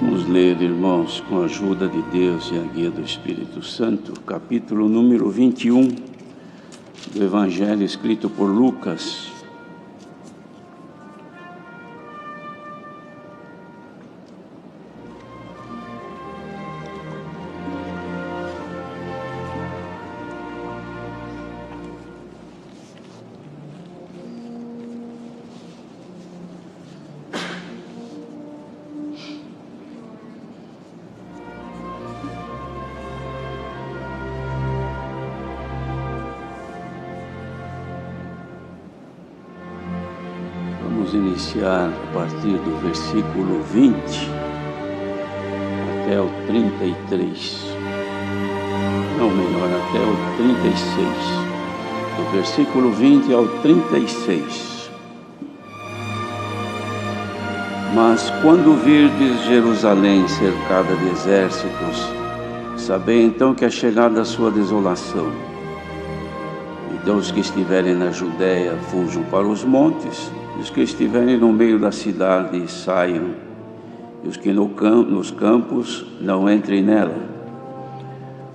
Vamos ler, irmãos, com a ajuda de Deus e a guia do Espírito Santo, capítulo número 21 do Evangelho escrito por Lucas. Vamos iniciar a partir do versículo 20 até o 33, não, melhor, até o 36, do versículo 20 ao 36. Mas quando virdes Jerusalém cercada de exércitos, sabei então que é chegada a sua desolação. Então os que estiverem na Judéia fujam para os montes, e os que estiverem no meio da cidade saiam, e os que nos campos não entrem nela.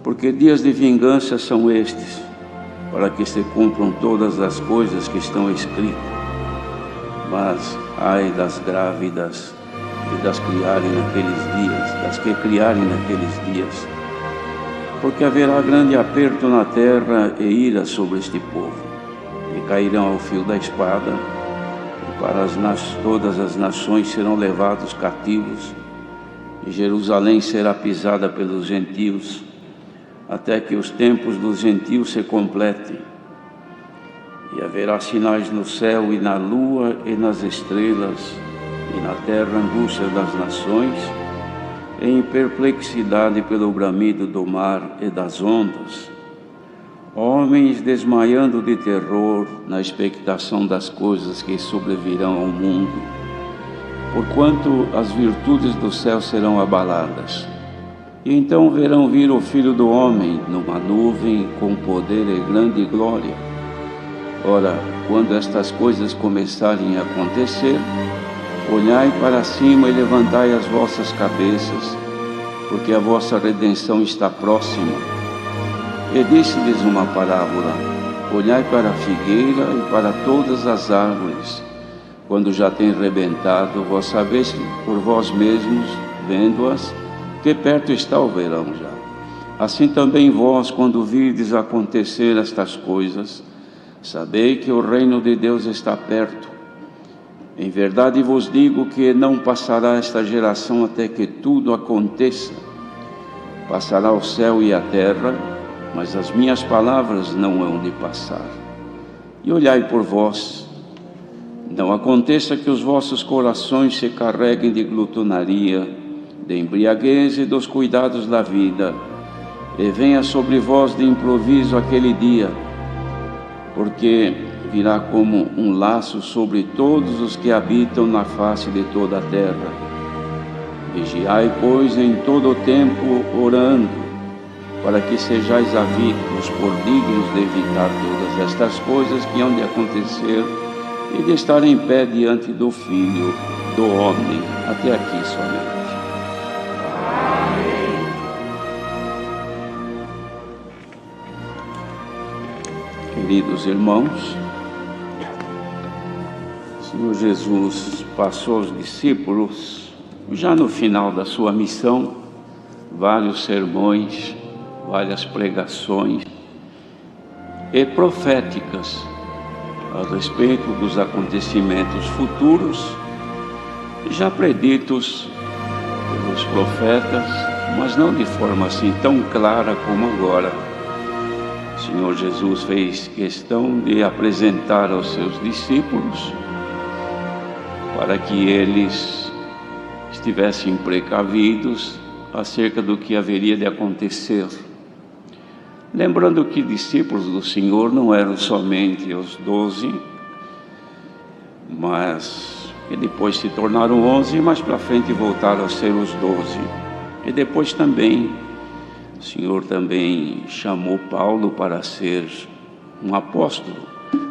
Porque dias de vingança são estes, para que se cumpram todas as coisas que estão escritas. Mas ai das grávidas e das que criarem naqueles dias, porque haverá grande aperto na terra e ira sobre este povo, e cairão ao fio da espada, e para todas as nações serão levados cativos, e Jerusalém será pisada pelos gentios, até que os tempos dos gentios se completem. E haverá sinais no céu e na lua e nas estrelas, e na terra angústia das nações, em perplexidade pelo bramido do mar e das ondas, homens desmaiando de terror na expectação das coisas que sobrevirão ao mundo, porquanto as virtudes do céu serão abaladas. E então verão vir o Filho do Homem numa nuvem com poder e grande glória. Ora, quando estas coisas começarem a acontecer, olhai para cima e levantai as vossas cabeças, porque a vossa redenção está próxima. E disse-lhes uma parábola: olhai para a figueira e para todas as árvores. Quando já têm rebentado, vós sabeis por vós mesmos, vendo-as, que perto está o verão já. Assim também vós, quando virdes acontecer estas coisas, sabei que o reino de Deus está perto. Em verdade vos digo que não passará esta geração até que tudo aconteça. Passará o céu e a terra, mas as minhas palavras não hão de passar. E olhai por vós, não aconteça que os vossos corações se carreguem de glutonaria, de embriaguez e dos cuidados da vida, e venha sobre vós de improviso aquele dia, porque virá como um laço sobre todos os que habitam na face de toda a terra. Vigiai, pois, em todo o tempo, orando, para que sejais avidos por dignos de evitar todas estas coisas que hão de acontecer e de estar em pé diante do Filho do Homem. Até aqui somente. Queridos irmãos, o Senhor Jesus passou aos discípulos, já no final da sua missão, vários sermões, várias pregações e proféticas a respeito dos acontecimentos futuros, já preditos pelos profetas, mas não de forma assim tão clara como agora. O Senhor Jesus fez questão de apresentar aos seus discípulos para que eles estivessem precavidos acerca do que haveria de acontecer. Lembrando que discípulos do Senhor não eram somente os 12, mas que depois se tornaram 11, mas para frente voltaram a ser os 12. E depois também o Senhor também chamou Paulo para ser um apóstolo.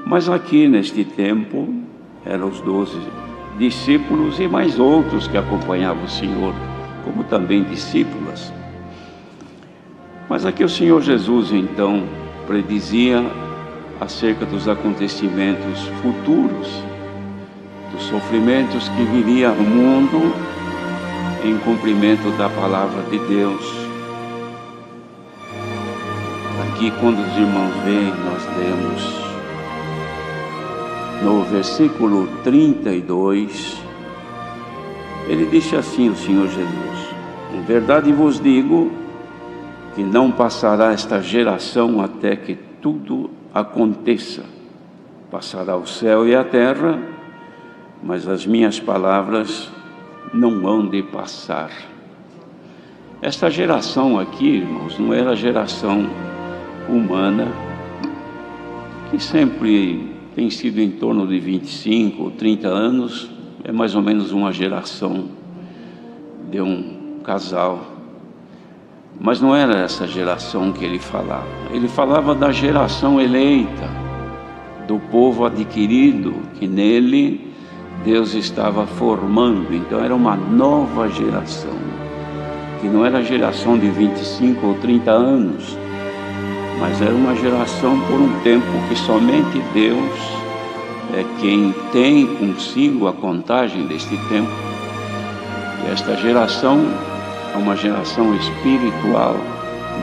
Mas aqui neste tempo eram os 12 discípulos e mais outros que acompanhavam o Senhor, como também discípulas. Mas aqui o Senhor Jesus então predizia acerca dos acontecimentos futuros, dos sofrimentos que viria ao mundo em cumprimento da palavra de Deus. Aqui, quando os irmãos veem, nós lemos no versículo 32, ele disse assim, o Senhor Jesus: em verdade vos digo que não passará esta geração até que tudo aconteça. Passará o céu e a terra, mas as minhas palavras não hão de passar. Esta geração aqui, irmãos, não era a geração humana, que sempre tem sido em torno de 25 ou 30 anos, é mais ou menos uma geração de um casal. Mas não era essa geração que ele falava. Ele falava da geração eleita, do povo adquirido, que nele Deus estava formando. Então era uma nova geração, que não era a geração de 25 ou 30 anos, mas era uma geração por um tempo que somente Deus é quem tem consigo a contagem deste tempo. E esta geração é uma geração espiritual,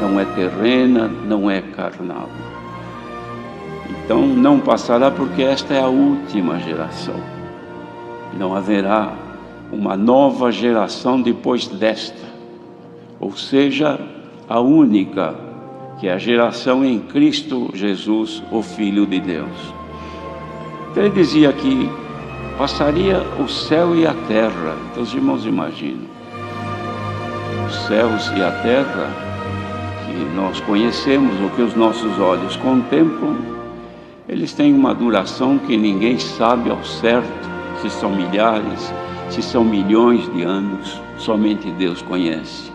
não é terrena, não é carnal. Então não passará, porque esta é a última geração. Não haverá uma nova geração depois desta, ou seja, a única, que é a geração em Cristo Jesus, o Filho de Deus. Ele dizia que passaria o céu e a terra. Então os irmãos imaginam, os céus e a terra que nós conhecemos, o que os nossos olhos contemplam, eles têm uma duração que ninguém sabe ao certo, se são milhares, se são milhões de anos, somente Deus conhece.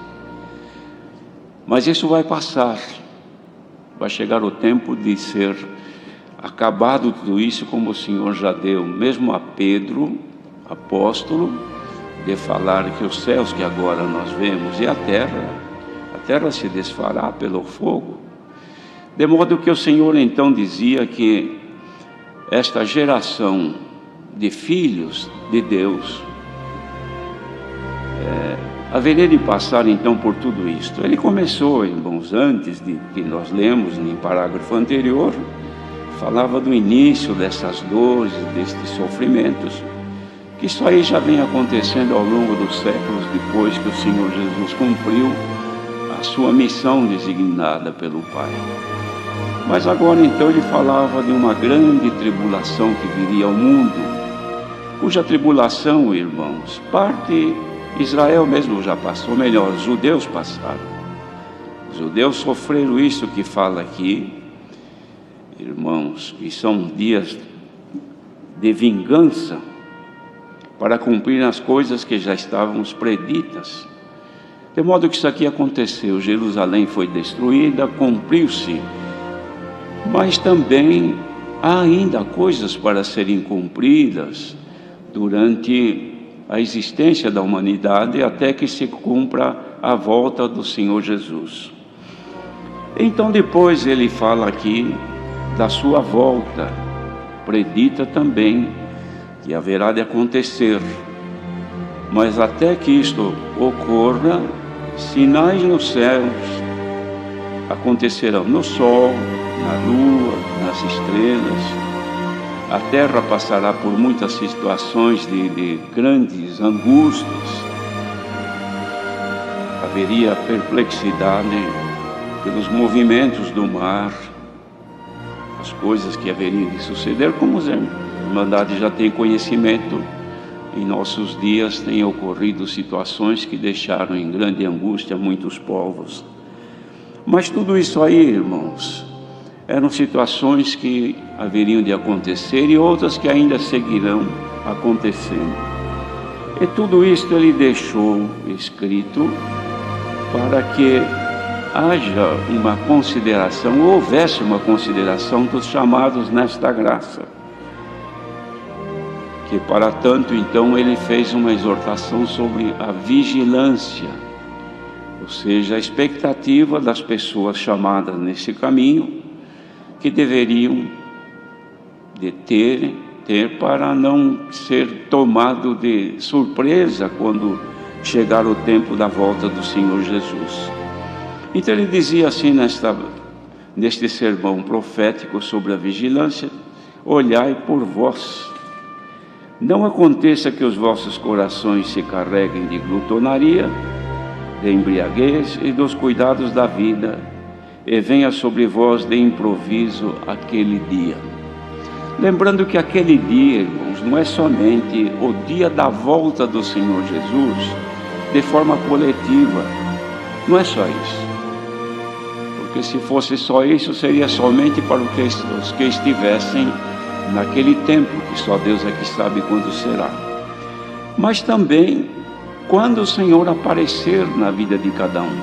Mas isso vai passar, vai chegar o tempo de ser acabado tudo isso, como o Senhor já deu, mesmo a Pedro, apóstolo, de falar que os céus que agora nós vemos e a terra se desfará pelo fogo. De modo que o Senhor então dizia que esta geração de filhos de Deus haveria de passar então por tudo isto. Ele começou, irmãos, antes de que nós lemos em parágrafo anterior, falava do início dessas dores, destes sofrimentos, que isso aí já vem acontecendo ao longo dos séculos, depois que o Senhor Jesus cumpriu a sua missão designada pelo Pai. Mas agora então ele falava de uma grande tribulação que viria ao mundo, cuja tribulação, irmãos, parte Israel mesmo já passou, melhor, os judeus passaram. Os judeus sofreram isso que fala aqui, irmãos, e são dias de vingança para cumprir as coisas que já estávamos preditas. De modo que isso aqui aconteceu, Jerusalém foi destruída, cumpriu-se, mas também há ainda coisas para serem cumpridas durante a existência da humanidade, até que se cumpra a volta do Senhor Jesus. Então depois ele fala aqui da sua volta, predita também que haverá de acontecer. Mas até que isto ocorra, sinais nos céus acontecerão no sol, na lua, nas estrelas. A terra passará por muitas situações de grandes angústias. Haveria perplexidade pelos movimentos do mar, as coisas que haveriam de suceder, como a Irmandade já tem conhecimento. Em nossos dias têm ocorrido situações que deixaram em grande angústia muitos povos. Mas tudo isso aí, irmãos, eram situações que haveriam de acontecer e outras que ainda seguirão acontecendo. E tudo isso ele deixou escrito para que haja uma consideração, houvesse uma consideração dos chamados nesta graça, que para tanto então ele fez uma exortação sobre a vigilância, ou seja, a expectativa das pessoas chamadas nesse caminho, que deveriam de ter para não ser tomado de surpresa quando chegar o tempo da volta do Senhor Jesus. Então ele dizia assim neste sermão profético sobre a vigilância: olhai por vós, não aconteça que os vossos corações se carreguem de glutonaria, de embriaguez e dos cuidados da vida, e venha sobre vós de improviso aquele dia. Lembrando que aquele dia, irmãos, não é somente o dia da volta do Senhor Jesus de forma coletiva, não é só isso, porque se fosse só isso, seria somente para os que estivessem naquele tempo, que só Deus é que sabe quando será, mas também quando o Senhor aparecer na vida de cada um.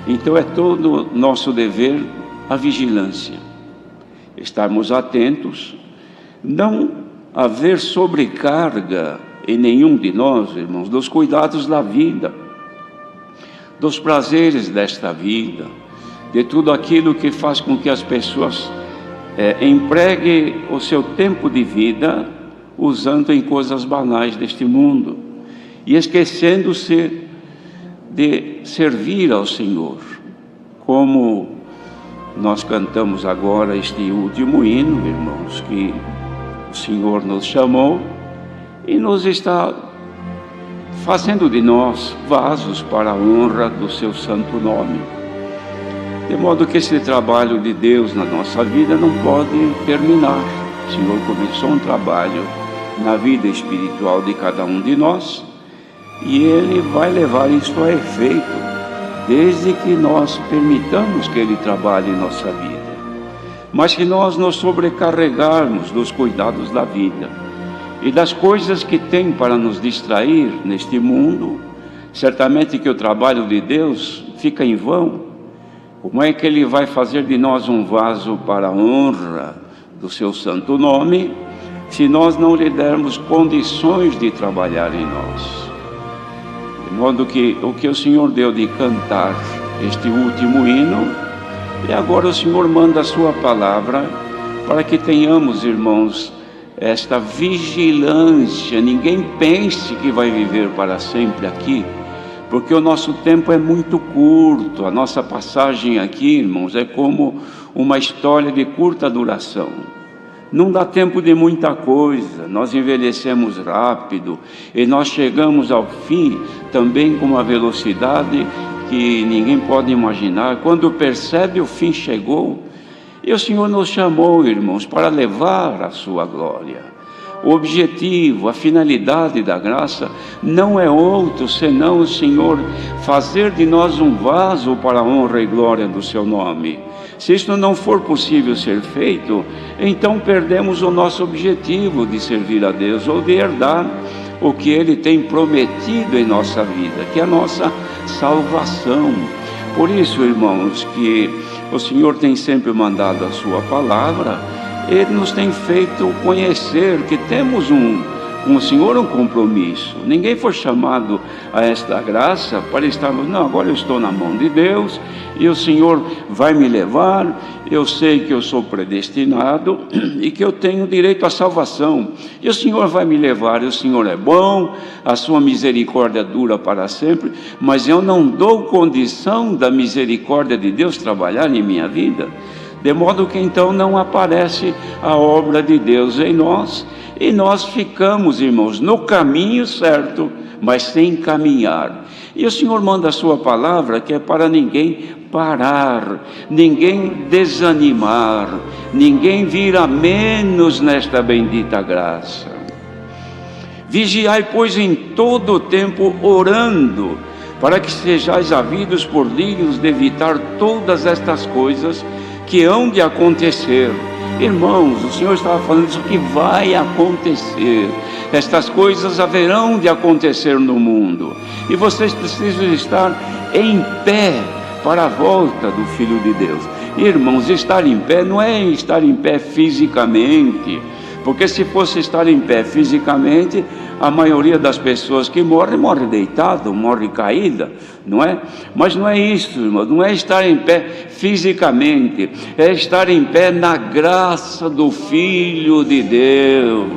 Então é todo nosso dever a vigilância, estarmos atentos, não haver sobrecarga em nenhum de nós, irmãos, dos cuidados da vida, dos prazeres desta vida, de tudo aquilo que faz com que as pessoas empreguem o seu tempo de vida usando em coisas banais deste mundo e esquecendo-se de servir ao Senhor, como nós cantamos agora este último hino, irmãos, que o Senhor nos chamou e nos está fazendo de nós vasos para a honra do seu santo nome. De modo que esse trabalho de Deus na nossa vida não pode terminar. O Senhor começou um trabalho na vida espiritual de cada um de nós e Ele vai levar isso a efeito, desde que nós permitamos que Ele trabalhe em nossa vida. Mas se nós nos sobrecarregarmos dos cuidados da vida e das coisas que tem para nos distrair neste mundo, certamente que o trabalho de Deus fica em vão. Como é que Ele vai fazer de nós um vaso para a honra do seu santo nome, se nós não lhe dermos condições de trabalhar em nós? De modo que o que o Senhor deu de cantar este último hino, e agora o Senhor manda a sua palavra para que tenhamos, irmãos, esta vigilância. Ninguém pense que vai viver para sempre aqui, porque o nosso tempo é muito curto. A nossa passagem aqui, irmãos, é como uma história de curta duração. Não dá tempo de muita coisa, nós envelhecemos rápido e nós chegamos ao fim também com uma velocidade que ninguém pode imaginar. Quando percebe, o fim chegou. E o Senhor nos chamou, irmãos, para levar a sua glória. O objetivo, a finalidade da graça não é outro senão o Senhor fazer de nós um vaso para a honra e glória do seu nome. Se isto não for possível ser feito, então perdemos o nosso objetivo de servir a Deus ou de herdar o que Ele tem prometido em nossa vida, que é a nossa salvação. Por isso, irmãos, que o Senhor tem sempre mandado a sua palavra. Ele nos tem feito conhecer que temos com o Senhor um compromisso. Ninguém foi chamado a esta graça para estarmos, não, agora eu estou na mão de Deus e o Senhor vai me levar, eu sei que eu sou predestinado e que eu tenho direito à salvação, e o Senhor vai me levar, e o Senhor é bom, a sua misericórdia dura para sempre, mas eu não dou condição da misericórdia de Deus trabalhar em minha vida, de modo que então não aparece a obra de Deus em nós, e nós ficamos, irmãos, no caminho certo, mas sem caminhar. E o Senhor manda a sua palavra que é para ninguém parar, ninguém desanimar, ninguém vir a menos nesta bendita graça. Vigiai, pois, em todo o tempo orando, para que sejais havidos por dignos de evitar todas estas coisas que hão de acontecer. Irmãos, o Senhor estava falando isso que vai acontecer. Estas coisas haverão de acontecer no mundo, e vocês precisam estar em pé para a volta do Filho de Deus. Irmãos, estar em pé não é estar em pé fisicamente, Porque se fosse estar em pé fisicamente, a maioria das pessoas que morrem, morre deitado, morre caída, não é? Mas não é isso, irmão, não é estar em pé fisicamente, é estar em pé na graça do Filho de Deus.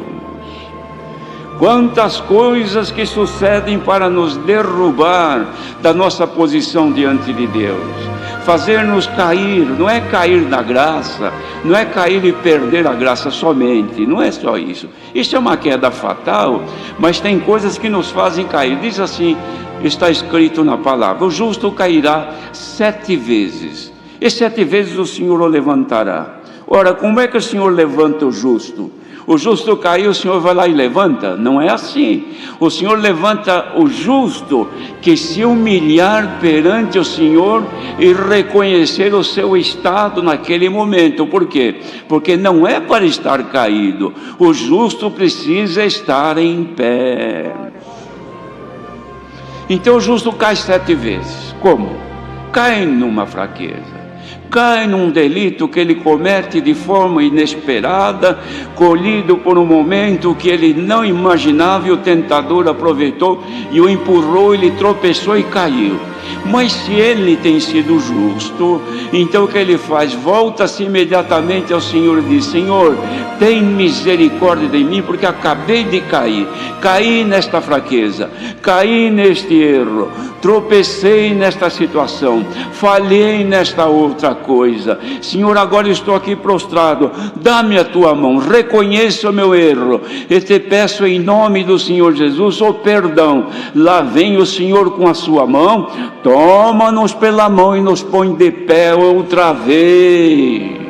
Quantas coisas que sucedem para nos derrubar da nossa posição diante de Deus, fazer-nos cair. Não é cair da graça, não é cair e perder a graça somente, não é só isso. Isso é uma queda fatal, mas tem coisas que nos fazem cair. Diz assim, está escrito na palavra: o justo cairá 7 vezes, e 7 vezes o Senhor o levantará. Ora, como é que o Senhor levanta o justo? O justo caiu, o Senhor vai lá e levanta? Não é assim. O Senhor levanta o justo que se humilhar perante o Senhor e reconhecer o seu estado naquele momento. Por quê? Porque não é para estar caído. O justo precisa estar em pé. Então o justo cai 7 vezes. Como? Cai numa fraqueza, cai num delito que ele comete de forma inesperada, colhido por um momento que ele não imaginava, e o tentador aproveitou e o empurrou, ele tropeçou e caiu. Mas se ele tem sido justo, então o que ele faz? Volta-se imediatamente ao Senhor e diz: Senhor, tem misericórdia de mim, porque acabei de cair, caí nesta fraqueza, caí neste erro, tropecei nesta situação, falhei nesta outra coisa. Senhor, agora estou aqui prostrado, dá-me a tua mão, reconheço o meu erro, e te peço em nome do Senhor Jesus o perdão. Lá vem o Senhor com a sua mão, toma-nos pela mão e nos põe de pé outra vez.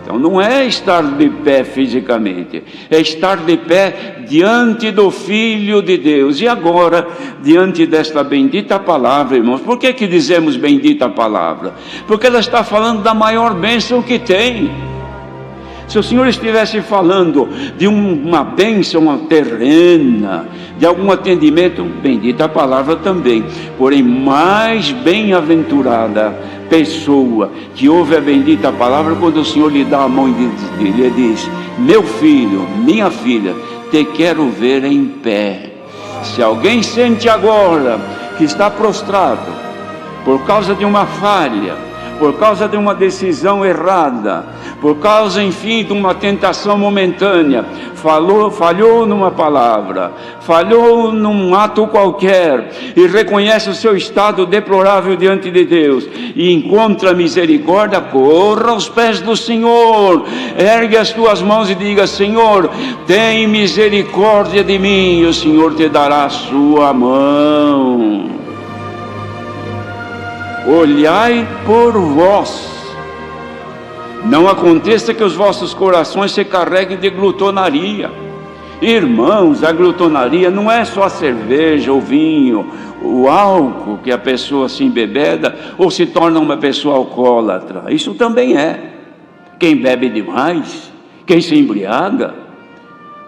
Então não é estar de pé fisicamente, é estar de pé diante do Filho de Deus. E agora, diante desta bendita palavra, irmãos, por que dizemos bendita palavra? Porque ela está falando da maior bênção que tem. Se o Senhor estivesse falando de uma bênção terrena, de algum atendimento, bendita a palavra também. Porém, mais bem-aventurada pessoa que ouve a bendita palavra quando o Senhor lhe dá a mão e lhe diz: meu filho, minha filha, te quero ver em pé. Se alguém sente agora que está prostrado por causa de uma falha, por causa de uma decisão errada, por causa, enfim, de uma tentação momentânea, falhou numa palavra, falhou num ato qualquer, e reconhece o seu estado deplorável diante de Deus, e encontra misericórdia, corra aos pés do Senhor, ergue as tuas mãos e diga: Senhor, tem misericórdia de mim, e o Senhor te dará a sua mão. Olhai por vós, não aconteça que os vossos corações se carreguem de glutonaria. Irmãos, a glutonaria não é só a cerveja, o vinho, o álcool que a pessoa se embebeda ou se torna uma pessoa alcoólatra. Isso também é. Quem bebe demais, quem se embriaga.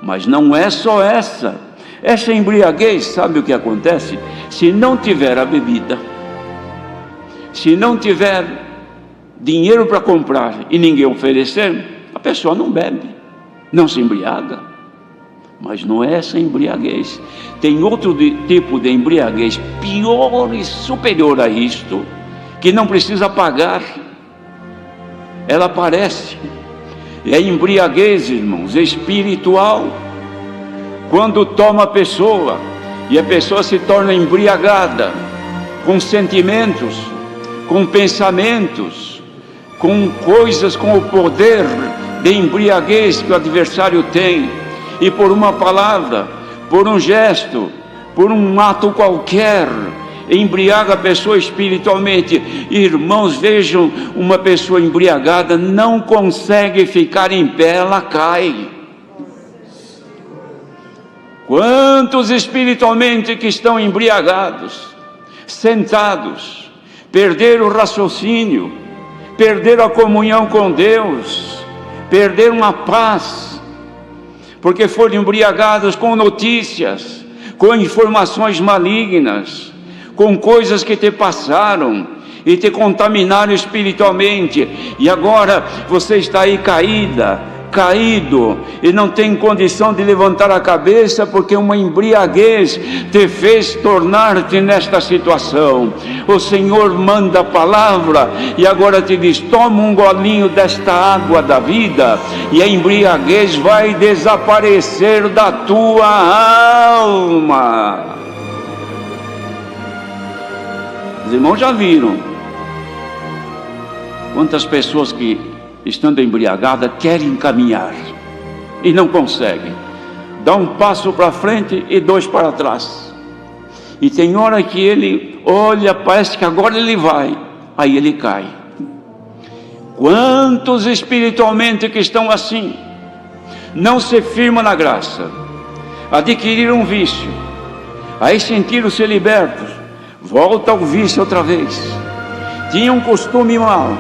Mas não é só essa. Essa embriaguez, sabe o que acontece? Se não tiver a bebida, se não tiver dinheiro para comprar e ninguém oferecer, a pessoa não bebe, não se embriaga. Mas não é essa embriaguez. Tem outro tipo de embriaguez pior e superior a isto, que não precisa pagar, ela aparece. É embriaguez, irmãos, espiritual. Quando toma a pessoa e a pessoa se torna embriagada com sentimentos, com pensamentos, com coisas, com o poder de embriaguez que o adversário tem, e por uma palavra, por um gesto, por um ato qualquer, embriaga a pessoa espiritualmente. Irmãos, vejam, uma pessoa embriagada não consegue ficar em pé, ela cai. Quantos espiritualmente que estão embriagados, sentados, perderam o raciocínio, perderam a comunhão com Deus, perderam a paz, porque foram embriagados com notícias, com informações malignas, com coisas que te passaram, e te contaminaram espiritualmente, e agora você está aí caído, e não tem condição de levantar a cabeça, porque uma embriaguez te fez tornar-te nesta situação. O Senhor manda a palavra, e agora te diz: toma um golinho desta água da vida, e a embriaguez vai desaparecer da tua alma. Os irmãos já viram quantas pessoas que, estando embriagada, querem caminhar e não conseguem, dá um passo para frente e dois para trás, e tem hora que ele olha, parece que agora ele vai, aí ele cai. Quantos espiritualmente que estão assim, não se firmam na graça, adquiriram um vício, aí sentiram-se libertos, volta ao vício outra vez, tinha um costume mau,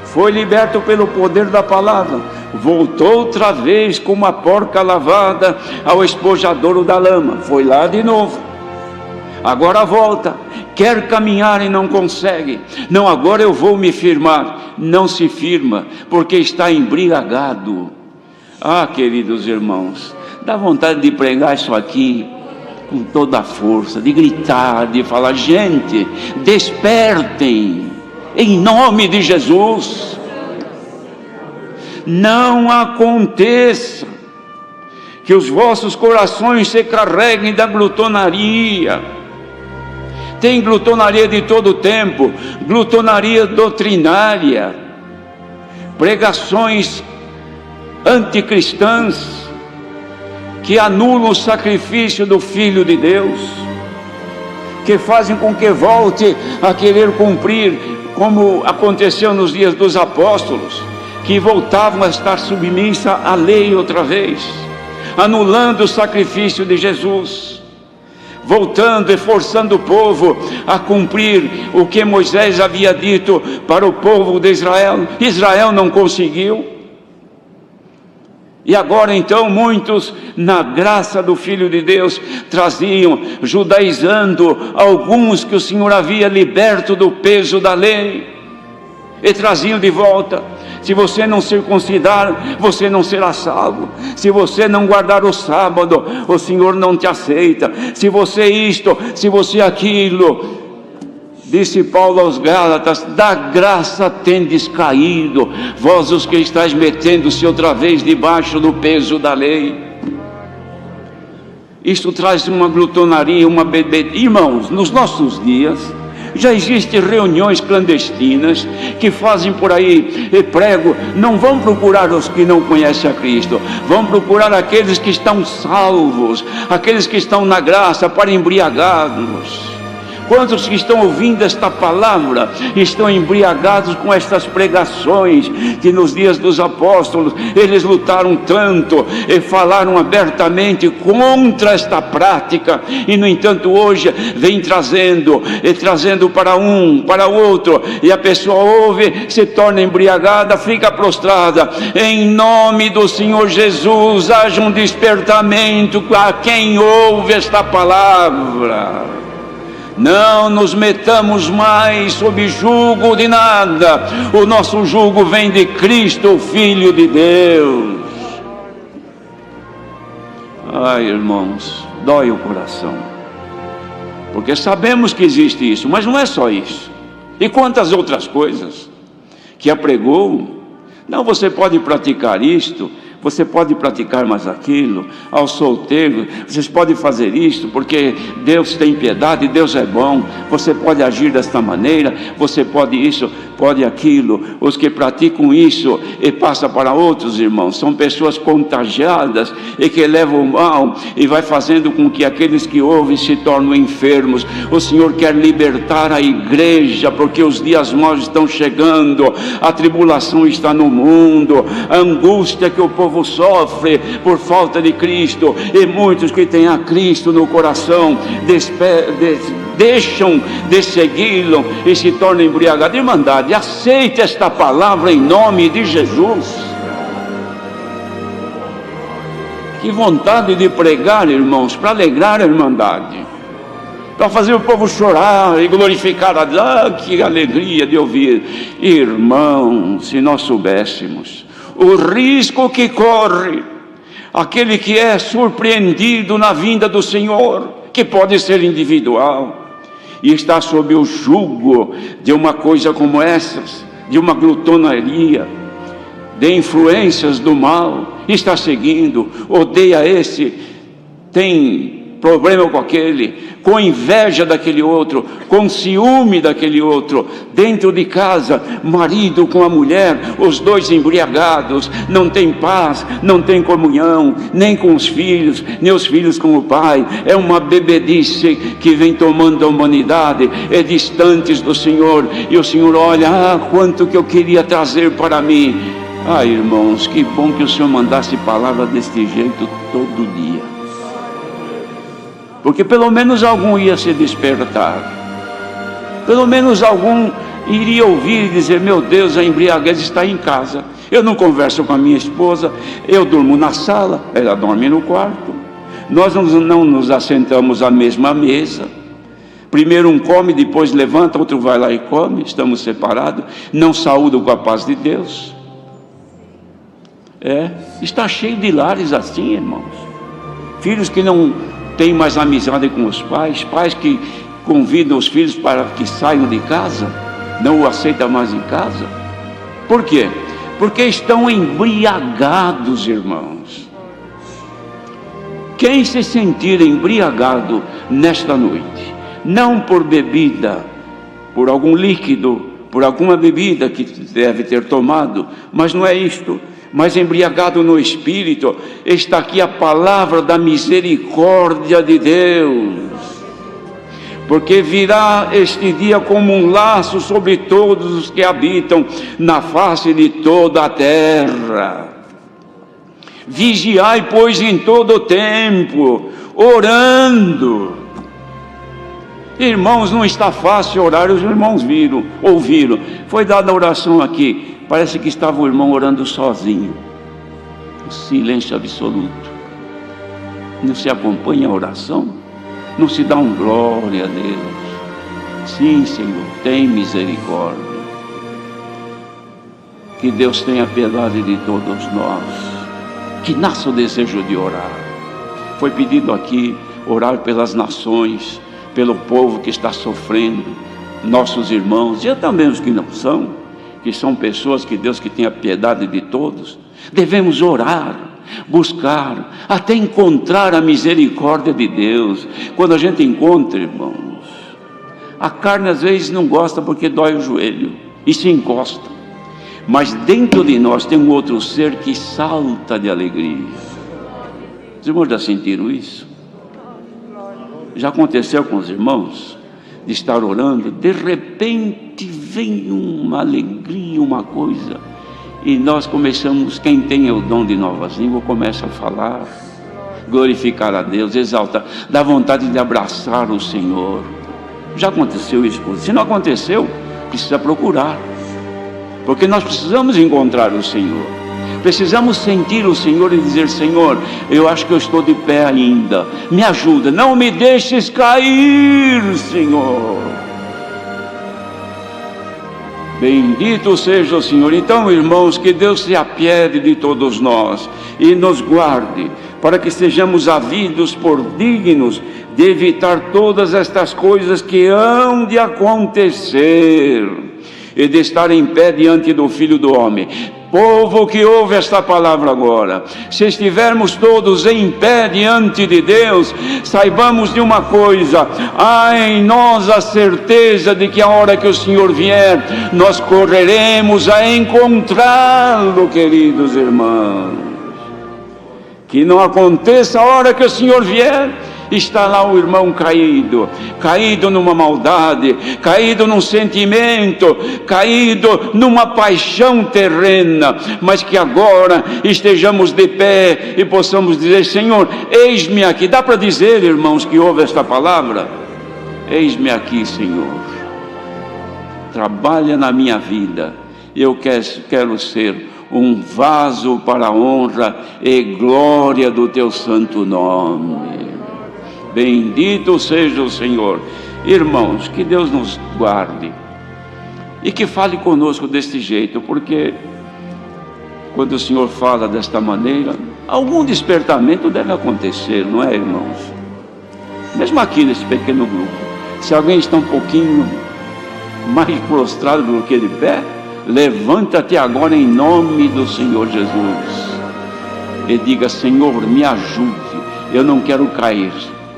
foi liberto pelo poder da palavra, voltou outra vez como uma porca lavada ao espojadouro da lama, foi lá de novo, agora volta, quer caminhar e não consegue, não, agora eu vou me firmar, não se firma, porque está embriagado. Ah, queridos irmãos, dá vontade de pregar isso aqui com toda a força, de gritar, de falar: gente, despertem, em nome de Jesus. Não aconteça que os vossos corações se carreguem da glutonaria. Tem glutonaria de todo tempo, glutonaria doutrinária, pregações anticristãs que anulam o sacrifício do Filho de Deus, que fazem com que volte a querer cumprir, como aconteceu nos dias dos apóstolos, que voltavam a estar submissa à lei outra vez, anulando o sacrifício de Jesus, voltando e forçando o povo a cumprir o que Moisés havia dito para o povo de Israel. Israel não conseguiu, e agora então muitos, na graça do Filho de Deus, traziam, judaizando alguns que o Senhor havia liberto do peso da lei, e traziam de volta: se você não circuncidar, você não será salvo, se você não guardar o sábado, o Senhor não te aceita, se você isto, se você aquilo. Disse Paulo aos Gálatas: da graça tendes caído, vós os que estáis metendo-se outra vez debaixo do peso da lei. Isto traz uma glutonaria, uma bebedeira. Irmãos, nos nossos dias já existem reuniões clandestinas que fazem por aí prego. Não vão procurar os que não conhecem a Cristo, vão procurar aqueles que estão salvos, aqueles que estão na graça, para embriagá-los. Quantos que estão ouvindo esta palavra estão embriagados com estas pregações, que nos dias dos apóstolos eles lutaram tanto e falaram abertamente contra esta prática, e no entanto hoje vem trazendo para um, para outro, e a pessoa ouve, se torna embriagada, fica prostrada. Em nome do Senhor Jesus, haja um despertamento a quem ouve esta palavra. Não nos metamos mais sob jugo de nada, o nosso jugo vem de Cristo, o Filho de Deus. Ai, irmãos, dói o coração, porque sabemos que existe isso, mas não é só isso. E quantas outras coisas que apregou? Não, você pode praticar isto, você pode praticar mais aquilo. Aos solteiros, vocês podem fazer isto, porque Deus tem piedade, Deus é bom. Você pode agir desta maneira, você pode isso, pode aquilo. Os que praticam isso e passam para outros, irmãos, são pessoas contagiadas e que levam o mal, e vai fazendo com que aqueles que ouvem se tornem enfermos. O Senhor quer libertar a igreja, porque os dias maus estão chegando, a tribulação está no mundo, a angústia que o povo sofre por falta de Cristo, e muitos que têm a Cristo no coração deixam de segui-lo e se tornam embriagados. Irmandade, aceite esta palavra em nome de Jesus. Que vontade de pregar, irmãos, para alegrar a irmandade. para fazer o povo chorar e glorificar a Deus. Ah, que alegria de ouvir. Irmão, se nós soubéssemos o risco que corre aquele que é surpreendido na vinda do Senhor, que pode ser individual, e está sob o jugo de uma coisa como essas, de uma glutonaria, de influências do mal, está seguindo, odeia esse, tem problema com aquele, com inveja daquele outro, com ciúme daquele outro, dentro de casa, marido com a mulher, os dois embriagados, não tem paz, não tem comunhão, nem com os filhos, nem os filhos com o pai, é uma bebedice que vem tomando a humanidade, é distantes do Senhor, e o Senhor olha, quanto que eu queria trazer para mim. Irmãos, que bom que o Senhor mandasse palavra deste jeito todo dia, porque pelo menos algum ia se despertar, pelo menos algum iria ouvir e dizer, meu Deus, a embriaguez está em casa, eu não converso com a minha esposa, eu durmo na sala, ela dorme no quarto, nós não nos assentamos à mesma mesa, primeiro um come, depois levanta, outro vai lá e come, estamos separados, não saúdam com a paz de Deus. Está cheio de lares assim, irmãos, filhos que não têm mais amizade com os pais, pais que convidam os filhos para que saiam de casa, não o aceitam mais em casa. Por quê? Porque estão embriagados, irmãos. Quem se sentir embriagado nesta noite, não por bebida, por algum líquido, por alguma bebida que deve ter tomado, mas não é isto, mas embriagado no Espírito, está aqui a palavra da misericórdia de Deus, porque virá este dia como um laço sobre todos os que habitam na face de toda a terra. Vigiai, pois, em todo o tempo, orando. Irmãos, não está fácil orar, os irmãos ouviram, foi dada a oração aqui, parece que estava o irmão orando sozinho, silêncio absoluto, não se acompanha a oração, não se dá um glória a Deus. Sim, Senhor, tem misericórdia, que Deus tenha piedade de todos nós, que nasça o desejo de orar. Foi pedido aqui orar pelas nações, pelo povo que está sofrendo, nossos irmãos, e também os que não são, que são pessoas que Deus que tenha piedade de todos. Devemos orar, buscar, até encontrar a misericórdia de Deus. Quando a gente encontra, irmãos, a carne às vezes não gosta porque dói o joelho e se encosta, mas dentro de nós tem um outro ser que salta de alegria. Os irmãos já sentiram isso? Já aconteceu com os irmãos de estar orando, de repente vem uma alegria, uma coisa, e nós começamos, quem tem o dom de novas línguas começa a falar, glorificar a Deus, exaltar, dá vontade de abraçar o Senhor. Já aconteceu isso? Se não aconteceu, precisa procurar, porque nós precisamos encontrar o Senhor. Precisamos sentir o Senhor e dizer, Senhor, eu acho que eu estou de pé ainda, me ajuda, não me deixes cair, Senhor. Bendito seja o Senhor. Então, irmãos, que Deus se apiede de todos nós e nos guarde, para que sejamos havidos por dignos de evitar todas estas coisas que hão de acontecer e de estar em pé diante do Filho do Homem. Povo que ouve esta palavra agora, se estivermos todos em pé diante de Deus, saibamos de uma coisa: há em nós a certeza de que a hora que o Senhor vier, nós correremos a encontrá-lo, queridos irmãos. Que não aconteça a hora que o Senhor vier, está lá o irmão caído numa maldade, caído num sentimento, caído numa paixão terrena, mas que agora estejamos de pé e possamos dizer: Senhor, eis-me aqui. Dá para dizer, irmãos, que ouve esta palavra? Eis-me aqui, Senhor, trabalha na minha vida, eu quero ser um vaso para a honra e glória do teu santo nome. Bendito seja o Senhor. Irmãos, que Deus nos guarde e que fale conosco deste jeito, porque quando o Senhor fala desta maneira, algum despertamento deve acontecer, não é, irmãos? Mesmo aqui nesse pequeno grupo, se alguém está um pouquinho mais prostrado do que de pé, levanta-te agora em nome do Senhor Jesus e diga: Senhor, me ajude, eu não quero cair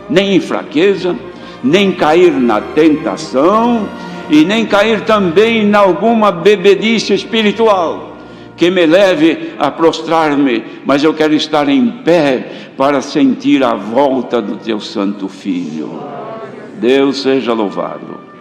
nem em fraqueza, nem cair na tentação, e nem cair também em alguma bebedice espiritual que me leve a prostrar-me, mas eu quero estar em pé para sentir a volta do teu Santo Filho. Deus seja louvado.